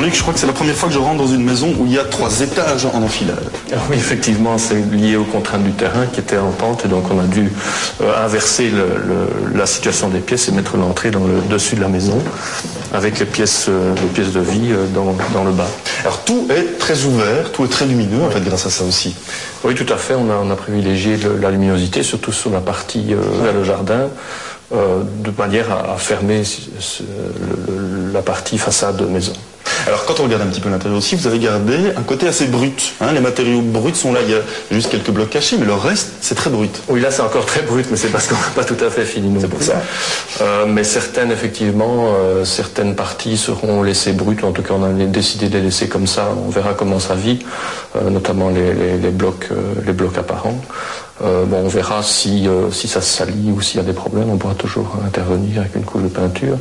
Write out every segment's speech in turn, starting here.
Véronique, je crois que c'est la première fois que je rentre dans une maison où il y a 3 étages en enfilade. Oui, effectivement, c'est lié aux contraintes du terrain qui étaient en pente et donc on a dû inverser la situation des pièces et mettre l'entrée dans le dessus de la maison avec les pièces de vie dans le bas. Alors tout est très ouvert, tout est très lumineux en fait grâce à ça aussi. Oui, tout à fait, on a privilégié la luminosité, surtout sur la partie vers le jardin. De manière à fermer la partie façade de maison. Alors quand on regarde un petit peu l'intérieur aussi, vous avez gardé un côté assez brut. Hein, les matériaux bruts sont là, il y a juste quelques blocs cachés, mais le reste c'est très brut. Oui, là c'est encore très brut, mais c'est parce qu'on n'a pas tout à fait fini non plus. C'est pour ça. Mais certaines, effectivement, certaines parties seront laissées brutes, en tout cas on a décidé de les laisser comme ça, on verra comment ça vit, notamment les blocs apparents. On verra si ça se salit ou s'il y a des problèmes, on pourra toujours intervenir avec une couche de peinture.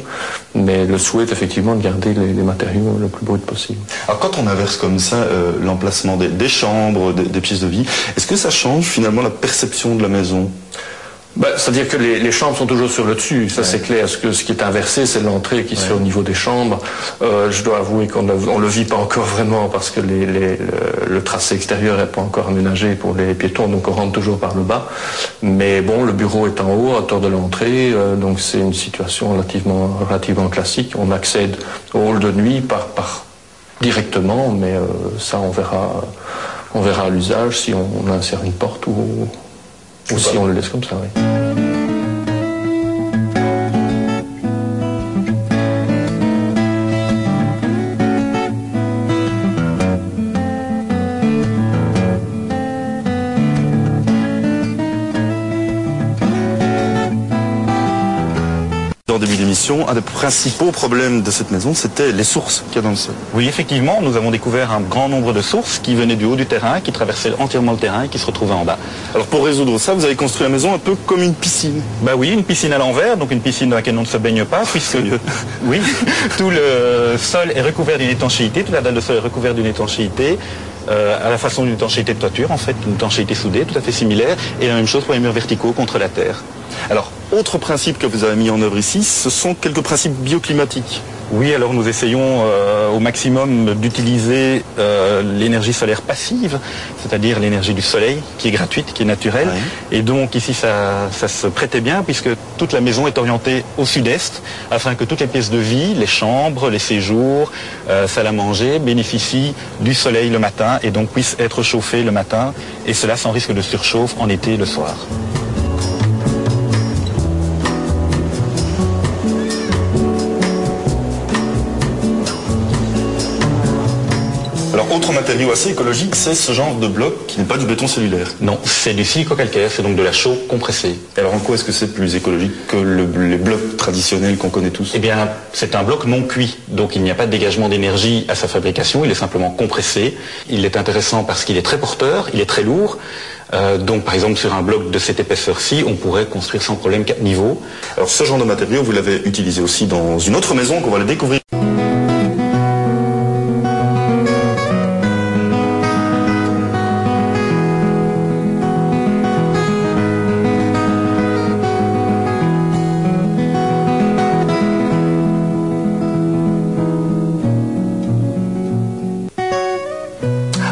Mais le souhait est effectivement de garder les matériaux le plus brut possible. Alors quand on inverse comme ça l'emplacement des chambres, des pièces de vie, est-ce que ça change finalement la perception de la maison ? C'est-à-dire que les chambres sont toujours sur le dessus, ça c'est clair. Ce qui est inversé, c'est l'entrée qui se fait au niveau des chambres. Je dois avouer qu'on le vit pas encore vraiment parce que le tracé extérieur n'est pas encore aménagé pour les piétons, donc on rentre toujours par le bas. Mais bon, le bureau est en haut, à hauteur de l'entrée, donc c'est une situation relativement classique. On accède au hall de nuit par directement, mais ça on verra à l'usage si on insère une porte ou si on le laisse comme ça, oui. En début d'émission, un des principaux problèmes de cette maison, c'était les sources qu'il y a dans le sol. Oui, effectivement, nous avons découvert un grand nombre de sources qui venaient du haut du terrain, qui traversaient entièrement le terrain et qui se retrouvaient en bas. Alors pour résoudre ça, vous avez construit la maison un peu comme une piscine. Oui, une piscine à l'envers, donc une piscine dans laquelle on ne se baigne pas, puisque oui, tout le sol est recouvert d'une étanchéité, toute la dalle de sol est recouverte d'une étanchéité. À la façon d'une étanchéité de toiture, en fait, une étanchéité soudée, tout à fait similaire, et la même chose pour les murs verticaux contre la terre. Alors, autre principe que vous avez mis en œuvre ici, ce sont quelques principes bioclimatiques. Oui, alors nous essayons au maximum d'utiliser l'énergie solaire passive, c'est-à-dire l'énergie du soleil, qui est gratuite, qui est naturelle. Oui. Et donc ici, ça se prêtait bien, puisque toute la maison est orientée au sud-est, afin que toutes les pièces de vie, les chambres, les séjours, salle à manger, bénéficient du soleil le matin, et donc puissent être chauffées le matin, et cela sans risque de surchauffe en été et le soir. Alors, autre matériau assez écologique, c'est ce genre de bloc qui n'est pas du béton cellulaire. Non, c'est du silico-calcaire, c'est donc de la chaux compressée. Et alors en quoi est-ce que c'est plus écologique que les blocs traditionnels qu'on connaît tous ? Eh bien, c'est un bloc non cuit, donc il n'y a pas de dégagement d'énergie à sa fabrication, il est simplement compressé. Il est intéressant parce qu'il est très porteur, il est très lourd. Donc par exemple sur un bloc de cette épaisseur-ci, on pourrait construire sans problème 4 niveaux. Alors ce genre de matériau, vous l'avez utilisé aussi dans une autre maison qu'on va le découvrir.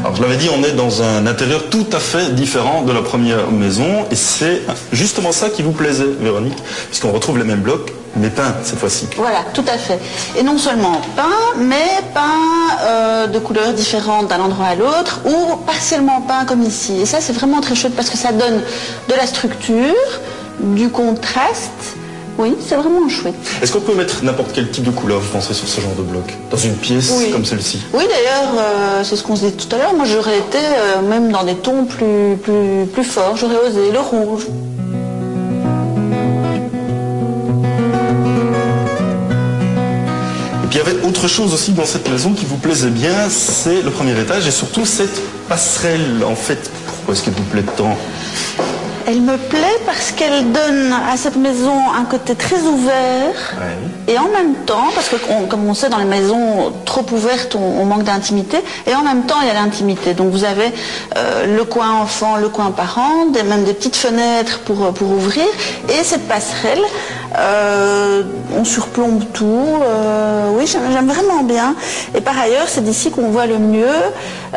Alors je l'avais dit, on est dans un intérieur tout à fait différent de la première maison et c'est justement ça qui vous plaisait, Véronique, puisqu'on retrouve les mêmes blocs, mais peints cette fois-ci. Voilà, tout à fait. Et non seulement peints, mais peints de couleurs différentes d'un endroit à l'autre ou partiellement peints comme ici. Et ça c'est vraiment très chouette parce que ça donne de la structure, du contraste. Oui, c'est vraiment chouette. Est-ce qu'on peut mettre n'importe quel type de couleur, vous pensez, sur ce genre de bloc, dans une pièce comme celle-ci? Oui, d'ailleurs, c'est ce qu'on se dit tout à l'heure. Moi, j'aurais été même dans des tons plus forts. J'aurais osé le rouge. Et puis il y avait autre chose aussi dans cette maison qui vous plaisait bien, c'est le premier étage et surtout cette passerelle. En fait, pourquoi est-ce qu'elle vous plaît tant? Elle me plaît parce qu'elle donne à cette maison un côté très ouvert et en même temps, parce que comme on sait dans les maisons trop ouvertes on manque d'intimité et en même temps il y a l'intimité. Donc vous avez le coin enfant, le coin parent, même des petites fenêtres pour ouvrir et cette passerelle On surplombe tout. Oui, j'aime vraiment bien. Et par ailleurs, c'est d'ici qu'on voit le mieux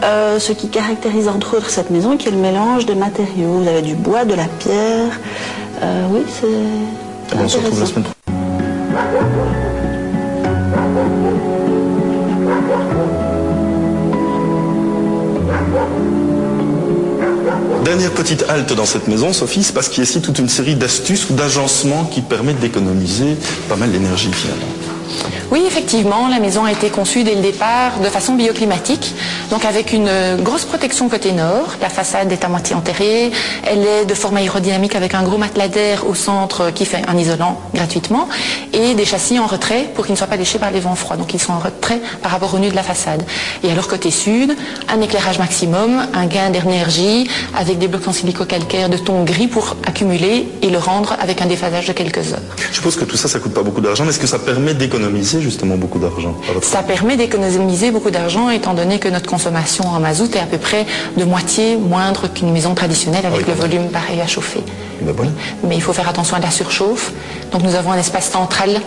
ce qui caractérise entre autres cette maison, qui est le mélange de matériaux. Vous avez du bois, de la pierre. Oui, c'est On se retrouve la semaine prochaine. Dernière petite halte dans cette maison, Sophie, c'est parce qu'il y a ici toute une série d'astuces ou d'agencements qui permettent d'économiser pas mal d'énergie finalement. Oui, effectivement, la maison a été conçue dès le départ de façon bioclimatique, donc avec une grosse protection côté nord. La façade est à moitié enterrée, elle est de forme aérodynamique avec un gros matelas d'air au centre qui fait un isolant gratuitement et des châssis en retrait pour qu'ils ne soient pas léchés par les vents froids, donc ils sont en retrait par rapport au nu de la façade. Et alors côté sud, un éclairage maximum, un gain d'énergie avec des blocs en silico-calcaire de ton gris pour accumuler et le rendre avec un déphasage de quelques heures. Je suppose que tout ça, ça coûte pas beaucoup d'argent, mais est-ce que ça permet d'économiser justement beaucoup d'argent? Ça permet d'économiser beaucoup d'argent étant donné que notre consommation en mazout est à peu près de moitié moindre qu'une maison traditionnelle avec le volume pareil à chauffer. Ben voilà. Mais il faut faire attention à la surchauffe. Donc nous avons un espace central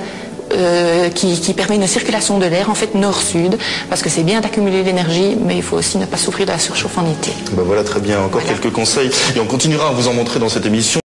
qui permet une circulation de l'air en fait nord-sud parce que c'est bien d'accumuler l'énergie mais il faut aussi ne pas souffrir de la surchauffe en été. Ben voilà, très bien. Encore quelques conseils et on continuera à vous en montrer dans cette émission.